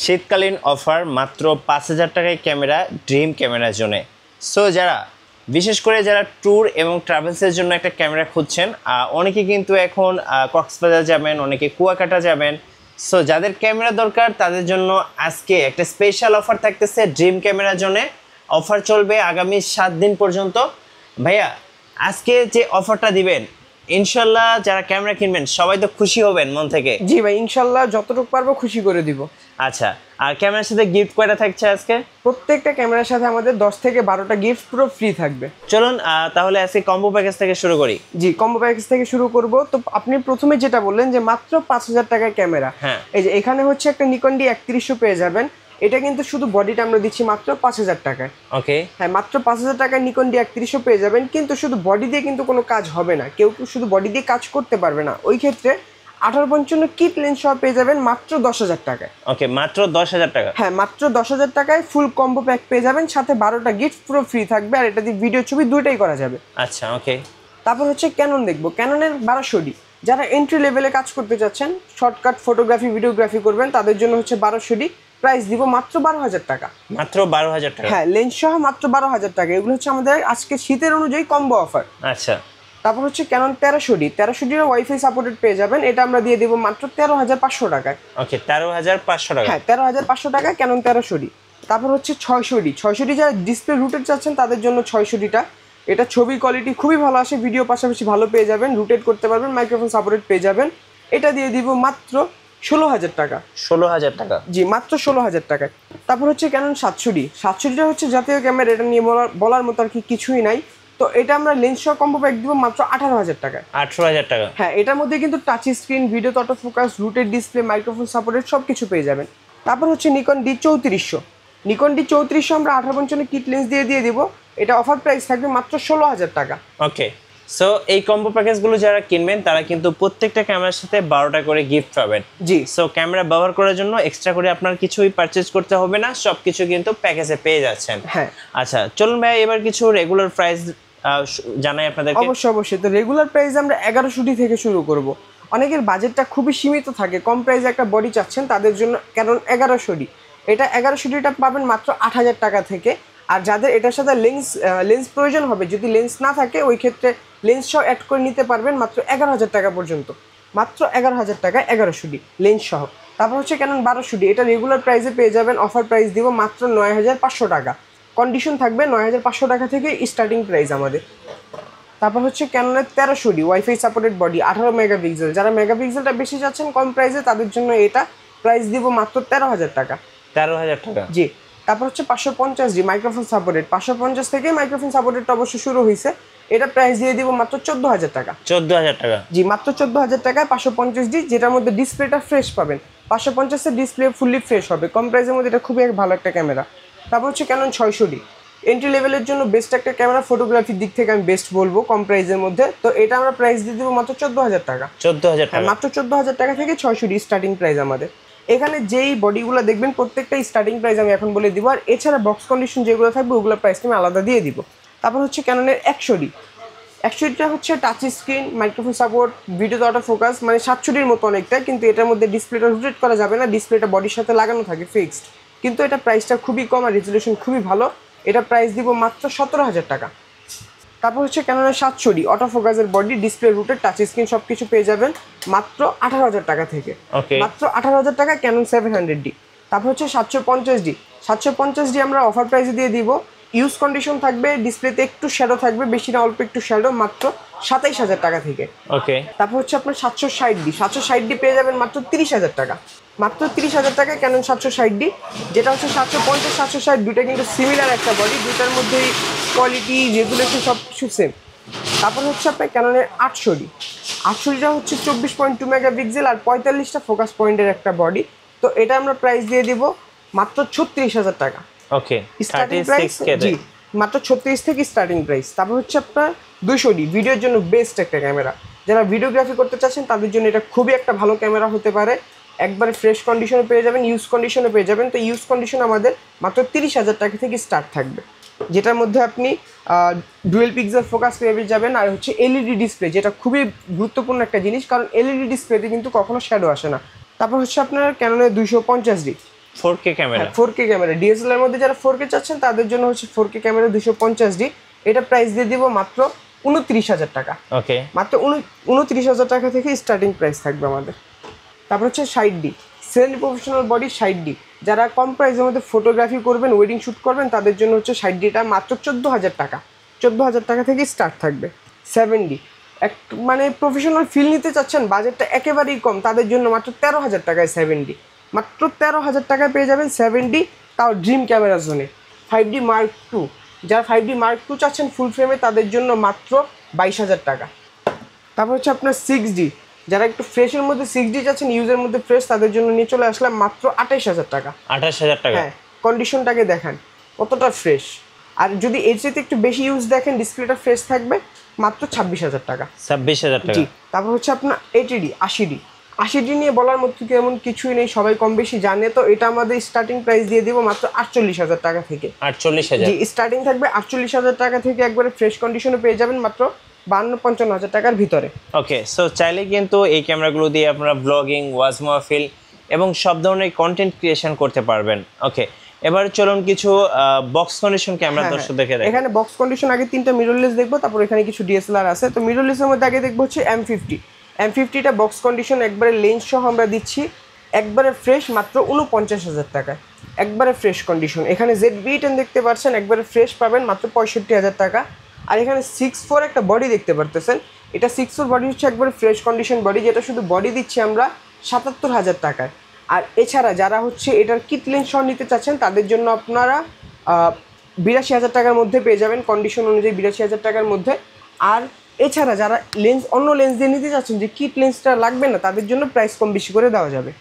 শীতকালীন অফার মাত্র ৫,০০০ টাকায় ক্যামেরা ড্রিম ক্যামেরার জন্য। সো যারা বিশেষ করে যারা ট্যুর এবং ট্রাভেলসের জন্য একটা ক্যামেরা খুঁজছেন, অনেকে কিন্তু এখন কক্সবাজার যাবেন, অনেকে কুয়াকাটা যাবেন। সো যাদের ক্যামেরা দরকার তাদের জন্য আজকে একটা স্পেশাল অফার থাকতেছে ড্রিম ক্যামেরার জন্য। অফার চলবে আগামী 7 দিন পর্যন্ত। ভাইয়া আজকে যে অফারটা দিবেন, ইনশাল্লাহ যারা ক্যামেরা কিনবেন সবাই তো খুশি হবেন মন থেকে। জি ভাই, ইনশাল্লাহ যতটুকু পারবো খুশি করে দিব। আচ্ছা, আর ক্যামেরার সাথে গিফট কয়টা থাকছে আজকে? প্রত্যেকটা ক্যামেরার সাথে আমাদের 10 থেকে 12টা গিফট পুরো ফ্রি থাকবে। চলুন তাহলে আজকে কম্বো প্যাকেজ থেকে শুরু করি। জি, কম্বো প্যাকেজ থেকে শুরু করব। তো আপনি প্রথমে যেটা বললেন যে মাত্র 5,000 টাকার ক্যামেরা, হ্যাঁ, এই যে এখানে হচ্ছে একটা নিকন D3100 পেয়ে যাবেন। এটা কিন্তু শুধু বডিটা আমরা দিচ্ছি মাত্র 5,000 টাকায়। ওকে, হ্যাঁ, মাত্র 5,000 টাকায় নিকন D3100 পেয়ে যাবেন। কিন্তু শুধু বডি দিয়ে কিন্তু কোনো কাজ হবে না, কেউ শুধু বডি দিয়ে কাজ করতে পারবে না। ওই ক্ষেত্রে 1855 কিট লেন্স সহ পেয়ে যাবেন মাত্র 10,000 টাকায়। ওকে, মাত্র 10,000 টাকা। হ্যাঁ, মাত্র 10,000 টাকায় ফুল কম্বো প্যাক পেয়ে যাবেন, সাথে 12টা গিফট পুরো ফ্রি থাকবে। আর এটা দিয়ে ভিডিও ছবি দুইটাই করা যাবে। আচ্ছা, ওকে। তারপর হচ্ছে ক্যানন দেখবো, ক্যাননের 1200D। যারা এন্ট্রি লেভেলে কাজ করতে চাচ্ছেন, শর্টকাট ফটোগ্রাফি ভিডিওগ্রাফি করবেন, তাদের জন্য হচ্ছে 1200D। প্রাইস দিব মাত্র 12,000 টাকা। মাত্র 12,000 টাকা? হ্যাঁ, লেন্স সহ মাত্র 12,000 টাকা। এগুলো হচ্ছে আমাদের আজকে শীতের অনুযায়ী কম্বো অফার। আচ্ছা, তারপর হচ্ছে ক্যানন 1300D ওয়াইফাই সাপোর্টেড পেয়ে যাবেন। এটা আমরা দিয়ে দেবো মাত্র 13,500 টাকায়। ওকে, 13,500 টাকা। হ্যাঁ, 13,500 টাকায় ক্যানন 1300D। তারপর হচ্ছে 600D যারা ডিসপ্লে রুটেড চাচ্ছেন তাদের জন্য 600Dটা। এটা ছবির কোয়ালিটি খুবই ভালো আসে, ভিডিও পাশাপাশি ভালো পেয়ে যাবেন, রুটেড করতে পারবেন, মাইক্রোফোন সাপোর্টেড পেয়ে যাবেন। এটা দিয়ে দিব মাত্র 16,000 টাকা। 16,000 টাকা? জি, মাত্র 16,000 টাকায়। তারপর হচ্ছে ক্যানন 700D হচ্ছে জাতীয় ক্যামেরা। এটা নিয়ে বলার মতো আর কি কিছুই নাই। তো এটা আমরা লেন্স সহ কম্বো প্যাক দিব মাত্র 18,000 টাকা। 18,000 টাকা? হ্যাঁ, এটার মধ্যে কিন্তু touch screen, video auto focus, rooted display, microphone supported সব কিছু পেয়ে যাবেন। তারপর হচ্ছে নিকন D3400 আমরা 1855 কিট লেন্স দিয়ে দিব। এটা অফার প্রাইস থাকবে মাত্র 16,000 টাকা। ওকে, সো এই কম্বো প্যাকেজগুলো যারা কিনবেন তারা কিন্তু প্রত্যেকটা ক্যামেরার সাথে 12টা করে গিফট পাবেন। জি, সো ক্যামেরা ব্যবহার করার জন্য এক্সট্রা করে আপনার কিছুই পারচেজ করতে হবে না, সব কিছু কিন্তু প্যাকেজে পেয়ে যাচ্ছেন। হ্যাঁ। আচ্ছা, চলুন ভাই এবার কিছু রেগুলার প্রাইস জানাই আপনাদেরকে। অবশ্যই। তো রেগুলার প্রাইস আমরা 1100D থেকে শুরু করব। অনেকের বাজেটটা খুবই সীমিত থাকে, কম প্রাইসে একটা বডি চাচ্ছেন, তাদের জন্য ক্যানন 1100D। এটা 1100Dটা পাবেন মাত্র 8,000 টাকা থেকে। আর যাদের এটার সাথে লেন্স প্রয়োজন হবে, যদি লেন্স না থাকে ওই ক্ষেত্রে লেন্স সহ অ্যাড করে নিতে পারবেন মাত্র 11,000 টাকা পর্যন্ত। মাত্র 11,000 টাকা 1100D লেন্স সহ। তারপর হচ্ছে ক্যানন 1200D। এটা রেগুলার প্রাইসে পেয়ে যাবেন, অফার প্রাইস দিব মাত্র 9,500 টাকা। কন্ডিশন থাকবে 9,500 টাকা থেকে স্টার্টিং প্রাইস আমাদের। তারপর হচ্ছে ক্যাননের 1300D wifi supported body, 18 megapixel. যারা মেগাপিক্সেলটা বেশি যাচ্ছেন কম প্রাইসে, তাদের জন্য এটা প্রাইস দিব মাত্র 13,000 টাকা। 13,000 টাকা? জি। তারপর হচ্ছে 550D মাইক্রোফোন সাপোর্টেড। 550 থেকে মাইক্রোফোন সাপোর্টেডটা অবশ্য শুরু হয়েছে। এটা প্রাইস দিয়ে দিব মাত্র 14,000 টাকা। 14,000 টাকা? জি, মাত্র 14,000 টাকায় 550D, যেটার মধ্যে ডিসপ্লেটা ফ্রেশ পাবেন। 550-এর ডিসপ্লে ফুললি ফ্রেশ হবে, কম প্রাইসের মধ্যে এটা খুবই ভালো একটা ক্যামেরা। তারপর হচ্ছে ক্যানন 600D এন্ট্রি লেভেলের জন্য বেস্ট একটা ক্যামেরা, ফটোগ্রাফির দিক থেকে আমি বেস্ট বলবো কম প্রাইসের মধ্যে। তো এটা আমরা প্রাইস দিয়ে দেবো মাত্র 14,000 টাকা। 14,000 টাকা? মাত্র 14,000 টাকা থেকে 600D স্টার্টিং প্রাইস আমাদের। এখানে যেই বডিগুলো দেখবেন প্রত্যেকটাই স্টার্টিং প্রাইস আমি এখন বলে দিব। আর এছাড়া বক্স কন্ডিশন যেগুলো থাকবে ওগুলো প্রাইস আমি আলাদা দিয়ে দিব। তারপর হচ্ছে ক্যাননের 100D হচ্ছে touch screen, microphone support, video auto focus, মানে 700Dর মতো অনেকটা, কিন্তু এটার মধ্যে ডিসপ্লেটা রোটেট করা যাবে না, ডিসপ্লেটা বডির সাথে লাগানো থাকে ফিক্সড। কিন্তু এটা প্রাইসটা খুবই কম আর রেজলিউশন খুবই ভালো। এটা প্রাইস দিব মাত্র 17,000 টাকা। তারপর হচ্ছে ক্যাননের 700D অটো ফোকাসের body, display rotated, touch screen সব কিছু পেয়ে যাবেন মাত্র 18,000 টাকা থেকে। মাত্র 18,000 টাকা ক্যানন 700D। তারপর হচ্ছে 750D আমরা অফার প্রাইসে দিয়ে দিব। ইউজ কন্ডিশন থাকবে, ডিসপ্লেতে একটু শ্যাডো থাকবে, বেশি না অল্প একটু শ্যাডো, মাত্র 27,000 টাকা থেকে। ওকে। তারপর হচ্ছে আপনার 760D পেয়ে যাবেন মাত্র 30,000 টাকা। মাত্র 30,000 টাকা ক্যানন 760D। যেটা হচ্ছে 750 760 দুইটা কিন্তু সিমিলার একটা বডি, দুইটার মধ্যেই কোয়ালিটি রেগুলেশন সব কিছু সেম। তারপর হচ্ছে আপনার ক্যাননের 800Dটা হচ্ছে 24.2 মেগাপিক্সেল আর 45টা ফোকাস পয়েন্টের একটা বডি। তো এটা আমরা প্রাইস দিয়ে দিব মাত্র 36,000 টাকা। ওকে, স্টার্টিং প্রাইস। জি, মাত্র 36 থেকে স্টার্টিং প্রাইস। তারপর হচ্ছে আপনার 200D ভিডিওর জন্য বেস্ট একটা ক্যামেরা। যারা ভিডিওগ্রাফি করতে চাচ্ছেন তাদের জন্য এটা খুবই একটা ভালো ক্যামেরা হতে পারে। একবারে ফ্রেশ কন্ডিশনে পেয়ে যাবেন, ইউজ কন্ডিশনে পেয়ে যাবেন। তো ইউজ কন্ডিশন আমাদের মাত্র 30,000 টাকা থেকে স্টার্ট থাকবে, যেটার মধ্যে আপনি ডুয়েল পিক্সেল ফোকাস পেয়ে যাবেন। আর হচ্ছে এলইডি ডিসপ্লে, যেটা খুবই গুরুত্বপূর্ণ একটা জিনিস, কারণ এলইডি ডিসপ্লেতে কিন্তু কখনো শ্যাডো আসে না। তারপর হচ্ছে আপনার ক্যাননের 250D 4K camera. 4K camera DSLR এর মধ্যে যারা 4K চাচ্ছেন তাদের জন্য হচ্ছে 4K ক্যামেরা 250D, এটা প্রাইস দিয়ে দিব মাত্র 29,000 টাকা। ওকে, মাত্র 29,000 টাকা থেকে স্টার্টিং প্রাইস থাকবে আমাদের। তারপর হচ্ছে 60D semi professional body 60D, যারা কম প্রাইসের মধ্যে ফটোগ্রাফি করবেন, ওয়েডিং শ্যুট করবেন, তাদের জন্য হচ্ছে 60Dটা মাত্র 14,000 টাকা। 14,000 টাকা থেকে স্টার্ট থাকবে। 7D এক মানে প্রফেশনাল ফিল নিতে চাচ্ছেন, বাজেটটা একেবারেই কম, তাদের জন্য মাত্র 13,000 টাকায় 7D। মাত্র 13,000 টাকায় পেয়ে যাবেন 7D, তাও ড্রিম ক্যামেরা জোনে। 5D Mark II, যারা 5D Mark II চাচ্ছেন ফুল ফ্রেমে, তাদের জন্য মাত্র 22,000 টাকা। তারপর হচ্ছে আপনার 6D, যারা একটু ফ্রেশের মধ্যে 6D চাচ্ছেন, ইউজের মধ্যে ফ্রেশ, তাদের জন্য নিয়ে চলে আসলাম মাত্র 28,000 টাকা। 28,000 টাকা। হ্যাঁ, কন্ডিশনটাকে দেখান কতটা ফ্রেশ। আর যদি এর চাইতে একটু বেশি ইউজ দেখেন, ডিসপ্লেটা ফ্রেশ থাকবে, মাত্র 26,000 টাকা। 26,000 টাকা। জি। তারপর হচ্ছে আপনার 80D 80D নিয়ে বলার মতো এমন কিছুই নেই, সবাই কম বেশি জানে। তো এটা আমাদের স্টার্টিং প্রাইস দিয়ে দিব মাত্র 48,000 টাকা থেকে। 48,000। জি, স্টার্টিং থাকবে 48,000 টাকা থেকে, একবারে ফ্রেশ কন্ডিশনে পেয়ে যাবেন মাত্র 52-55,000 টাকার ভিতরে। ওকে, সো চাইলে কিন্তু এই ক্যামেরাগুলো দিয়ে আপনারা ব্লগিং, ওয়াজ মাহফিল এবং সব ধরনের কন্টেন্ট ক্রিয়েশন করতে পারবেন। ওকে, এবার চলুন কিছু বক্স কন্ডিশন ক্যামেরা দর্শকদেরকে দেখাই। এখানে বক্স কন্ডিশন আগে 3টা মিররলেস দেখবো, তারপর এখানে কিছু ডিএসএলআর আছে। তো মিররলেসের মধ্যে আগে দেখবো হচ্ছে M50টা বক্স কন্ডিশন একবারে লেন্স সহ আমরা দিচ্ছি একবারে ফ্রেশ মাত্র 49,000 টাকায়, একবারে ফ্রেশ কন্ডিশন। এখানে ZV-10 দেখতে পাচ্ছেন, একবারে ফ্রেশ পাবেন মাত্র 65,000 টাকা। আর এখানে 6.4 একটা বডি দেখতে পারতেছেন, এটা 6.4 বডি হচ্ছে একবারে ফ্রেশ কন্ডিশন বডি, যেটা শুধু বডি দিচ্ছি আমরা 77,000 টাকায়। আর এছাড়া যারা হচ্ছে এটার কিট লেন্স সহ নিতে চাচ্ছেন, তাদের জন্য আপনারা 82,000 টাকার মধ্যে পেয়ে যাবেন, কন্ডিশন অনুযায়ী 82,000 টাকার মধ্যে। আর এছাড়া যারা লেন্স অন্য লেন্স দিয়ে নিতে চাচ্ছেন, যে কিট লেন্সটা লাগবে না, তাদের জন্য প্রাইস কম বেশি করে দেওয়া যাবে।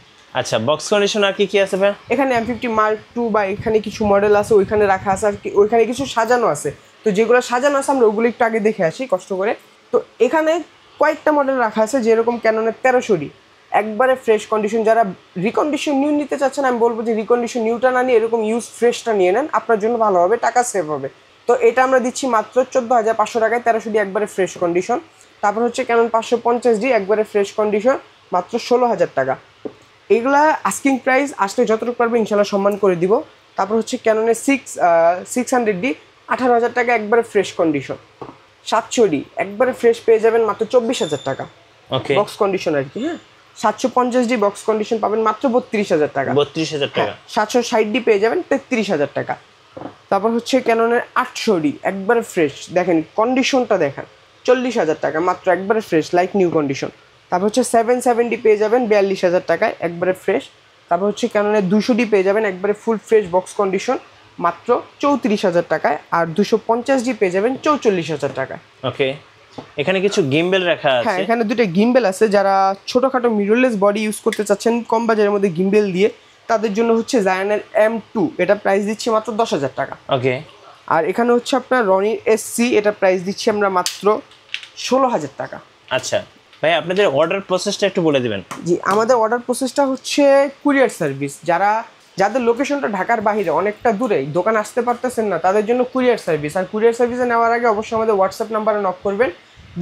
আচ্ছা, বক্স কন্ডিশন আর কি আছে ভাই? এখানে M50 Mark II বা এখানে কিছু মডেল আছে, ওইখানে রাখা আছে, আর ওইখানে কিছু সাজানো আছে। তো যেগুলো সাজানো আছে আমরা ওগুলো একটু আগে দেখে আসি কষ্ট করে। তো এখানে কয়েকটা মডেল রাখা আছে, যেরকম ক্যাননের 1300D একবারে ফ্রেশ কন্ডিশন। যারা রিকন্ডিশন নিউ নিতে চাচ্ছেন, আমি বলবো যে রিকন্ডিশন নিউটা না নিয়ে এরকম ইউজ ফ্রেশটা নিয়ে নেন, আপনার জন্য ভালো হবে, টাকা সেভ হবে। তো এটা আমরা দিচ্ছি মাত্র 14,500 টাকায় 1300D একবারে ফ্রেশ কন্ডিশন। তারপর হচ্ছে ক্যানন 550D একবারে ফ্রেশ কন্ডিশন মাত্র 16,000 টাকা। এগুলা আস্কিং প্রাইস, আসলে যতটুকু পারবে ইনশাল্লাহ সম্মান করে দিব। তারপর হচ্ছে ক্যাননের 600D 18,000 টাকা একবারে ফ্রেশ কন্ডিশন। 700D একবারে ফ্রেশ পেয়ে যাবেন মাত্র 24,000 টাকা। ওকে, বক্স কন্ডিশন আর কি। হ্যাঁ, 750D বক্স কন্ডিশন পাবেন মাত্র 32,000 টাকা। 32,000 টাকা। 760D পেয়ে যাবেন 33,000 টাকা। তারপর হচ্ছে ক্যাননের 800D একবারে ফ্রেশ, দেখেন কন্ডিশনটা দেখেন, 40,000 টাকা মাত্র, একবারে ফ্রেশ লাইক নিউ কন্ডিশন। তারপর হচ্ছে 770D পেয়ে যাবেন 42,000 টাকায় একবারে ফ্রেশ। তারপর হচ্ছে ক্যাননের 200D পেয়ে যাবেন একবারে ফুল ফ্রেশ বক্স কন্ডিশন মাত্র 34,000 টাকায়। আর 250D পেয়ে যাবেন 44,000 টাকায়। ওকে, এখানে কিছু গিম্বেল রাখা আছে। হ্যাঁ, এখানে দুটো গিম্বেল আছে, যারা ছোটোখাটো মিররলেস বডি ইউজ করতে চাচ্ছেন কম বাজারের মধ্যে গিম্বেল দিয়ে, তাদের জন্য হচ্ছে জায়ানের M2, এটা প্রাইস দিচ্ছি মাত্র 10,000 টাকা। ওকে, আর এখানে হচ্ছে আপনার রনির SC, এটা প্রাইস দিচ্ছি আমরা মাত্র 16,000 টাকা। আচ্ছা ভাই, আপনাদের অর্ডার প্রসেসটা একটু বলে দিবেন। জি, আমাদের অর্ডার প্রসেসটা হচ্ছে কুরিয়ার সার্ভিস। যাদের লোকেশনটা ঢাকার বাইরে অনেকটা দূরে, দোকান আসতে পারতেছেন না, তাদের জন্য কুরিয়ার সার্ভিস। আর কুরিয়ার সার্ভিসে নেওয়ার আগে অবশ্যই আমাদের হোয়াটসঅ্যাপ নাম্বারে নক করবেন,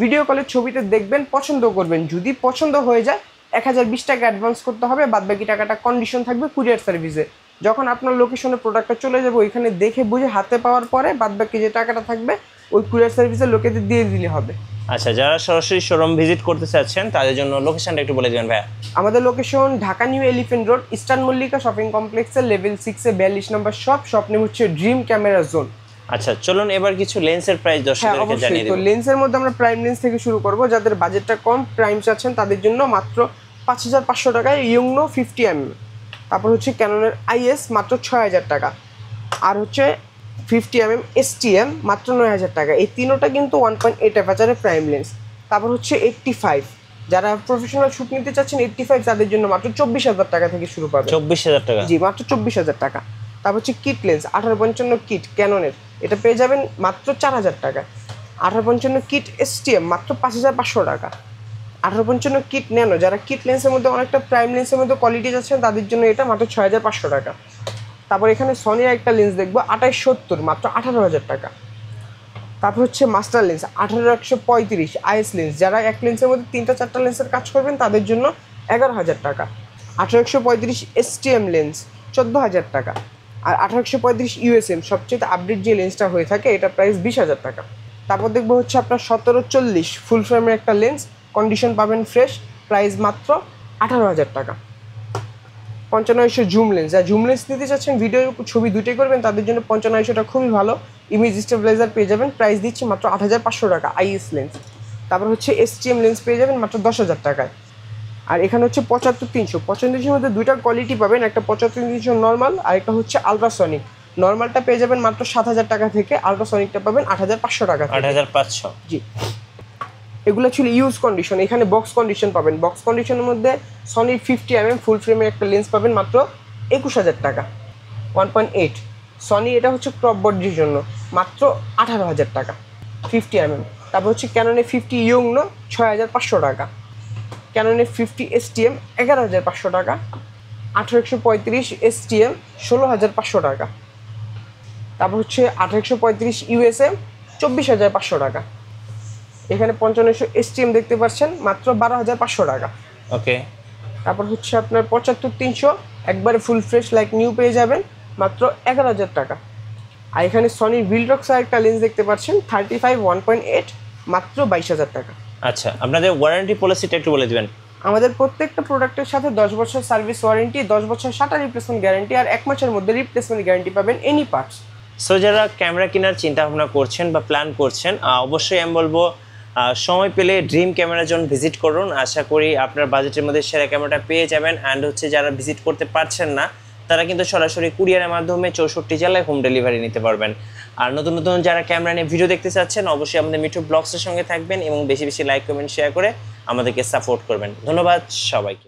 ভিডিও কলের ছবিতে দেখবেন, পছন্দ করবেন। যদি পছন্দ হয়ে যায় 1020 টাকা অ্যাডভান্স করতে হবে, বাদবাকি টাকাটা কন্ডিশন থাকবে কুরিয়ার সার্ভিসে। যখন আপনার লোকেশনে প্রোডাক্টটা চলে যাবে, ওইখানে দেখে বুঝে হাতে পাওয়ার পরে বাদবাকি যে টাকাটা থাকবে ওই কুরিয়ার সার্ভিসের লোকেদের দিয়ে দিলে হবে। আচ্ছা, যারা সরাসরি শোরুম ভিজিট করতে চাচ্ছেন তাদের জন্য লোকেশনটা একটু বলে দিবেন ভাইয়া। আমাদের location Dhaka new elephant road, eastern Mallika shopping কমপ্লেক্সের লেভেল 6-এ 42 নম্বর শপ নেম হচ্ছে ড্রিম ক্যামেরা জোন। আচ্ছা, চলুন এবার কিছু লেন্সের প্রাইস দর্শকদেরকে জানিয়ে দেব। তো লেন্সের মধ্যে আমরা প্রাইম লেন্স থেকে শুরু করব। যাদের বাজেটটা কম, প্রাইম চাচ্ছেন, তাদের জন্য মাত্র 5,500 টাকায় ইয়ংনো 50mm। তারপর হচ্ছে ক্যাননের IS মাত্র 6,000 টাকা। আর হচ্ছে 50mm STM মাত্র 9,000 টাকা। এই তিনোটা কিন্তু 1.8 অ্যাপাচারের প্রাইম লেন্স। তারপর হচ্ছে 85, যারা প্রফেশনাল শ্যুট নিতে চাচ্ছেন 85, তাদের জন্য মাত্র 24,000 টাকা থেকে শুরু পাবে। 24,000 টাকা? জি, মাত্র 24,000 টাকা। তারপর হচ্ছে কিট লেন্স 1855 কিট ক্যাননের, এটা পেয়ে যাবেন মাত্র 4,000 টাকা। 1855 কিট STM মাত্র 5,500 টাকা। 1855 কিট ন্যানো, যারা কিট লেন্সের মধ্যে অনেকটা প্রাইম লেন্সের মধ্যে কোয়ালিটি যাচ্ছেন, তাদের জন্য এটা মাত্র 6,500 টাকা। তারপর এখানে সনির একটা লেন্স দেখবো 2870 মাত্র 18,000 টাকা। তারপর হচ্ছে মাস্টার লেন্স 18-135 IS লেন্স, যারা এক লেন্সের মধ্যে 3-4টা লেন্সের কাজ করবেন, তাদের জন্য 11,000 টাকা। 18-135 STM লেন্স 14,000 টাকা। আর 1835 ইউএসএম সবচেয়ে আপডেট যে লেন্সটা হয়ে থাকে এটা প্রাইস 20,000 টাকা। তারপর দেখবো হচ্ছে আপনার 1740 ফুল ফ্রেমের একটা লেন্স, কন্ডিশন পাবেন ফ্রেশ, প্রাইস মাত্র 18,000 টাকা। 9500 জুম লেন্স, যা জুম লেন্স নিতে চাচ্ছেন ভিডিও ছবি দুটোই করবেন তাদের জন্য 9500টা খুবই ভালো, ইমেজ স্টেবিলাইজার পেয়ে যাবেন, প্রাইস দিচ্ছি মাত্র 8,500 টাকা আইএস লেন্স। তারপর হচ্ছে এসটিএম লেন্স পেয়ে যাবেন মাত্র 10,000 টাকায়। আর এখানে হচ্ছে 75-300, 75-300 মধ্যে দুইটা কোয়ালিটি পাবেন, একটা 75-300 নর্মাল আর একটা হচ্ছে আলট্রাসনিক। নর্মালটা পেয়ে যাবেন মাত্র 7,000 টাকা থেকে, আলট্রাসনিকটা পাবেন 8,500 টাকা থেকে। 8,500। জি, এগুলো ছিল ইউজ কন্ডিশন। এখানে বক্স কন্ডিশন পাবেন, বক্স কন্ডিশনের মধ্যে সনির 50mm ফুল ফ্রেমের একটা লেন্স পাবেন মাত্র 21,000 টাকা 1.8। সনি এটা হচ্ছে ক্রপ বডির জন্য মাত্র 18,000 টাকা 50mm। তারপর হচ্ছে ক্যাননের 50 ইয়ংনো 6,500 টাকা, ক্যাননের 50 STM 11,500 টাকা, 1835 STM 16,500 টাকা। তারপর হচ্ছে 1835 USM 24,500 টাকা। এখানে 5500 STM দেখতে পাচ্ছেন মাত্র 12,500 টাকা। ওকে। তারপর হচ্ছে আপনার 75-300 একবারে ফুল ফ্রেশ লাইক নিউ পেয়ে যাবেন মাত্র 11,000 টাকা। আর এখানে সনির ভিলটক্সের একটা লেন্স দেখতে পাচ্ছেন 35 1.8 মাত্র 22,000 টাকা। আচ্ছা, আপনাদের ওয়ারেন্টি পলিসিটা একটু বলে দিবেন। আমাদের প্রত্যেকটা প্রোডাক্টের সাথে 10 বছর সার্ভিস ওয়ারেন্টি, 10 বছর শাটার রিপ্লেসমেন্ট গ্যারান্টি আর 1 মাসের মধ্যে রিপ্লেসমেন্ট গ্যারান্টি পাবেন এনি পার্টস। সো যারা ক্যামেরা কেনার চিন্তা ভাবনা করছেন বা প্ল্যান করছেন, অবশ্যই আমি বলবো সময় পেলে ড্রিম ক্যামেরার জন্য ভিজিট করুন। আশা করি আপনার বাজেটের মধ্যে সেরা ক্যামেরাটা পেয়ে যাবেন। অ্যান্ড হচ্ছে যারা ভিজিট করতে পারছেন না তারা কিন্তু সরাসরি কুরিয়ারের মাধ্যমে 64 জেলায় হোম ডেলিভারি নিতে পারবেন। আর নতুন নতুন যারা ক্যামেরা নিয়ে ভিডিও দেখতে চাচ্ছেন অবশ্যই আমাদের মিঠু ব্লগসের সঙ্গে থাকবেন এবং বেশি বেশি লাইক কমেন্ট শেয়ার করে আমাদেরকে সাপোর্ট করবেন। ধন্যবাদ সবাইকে।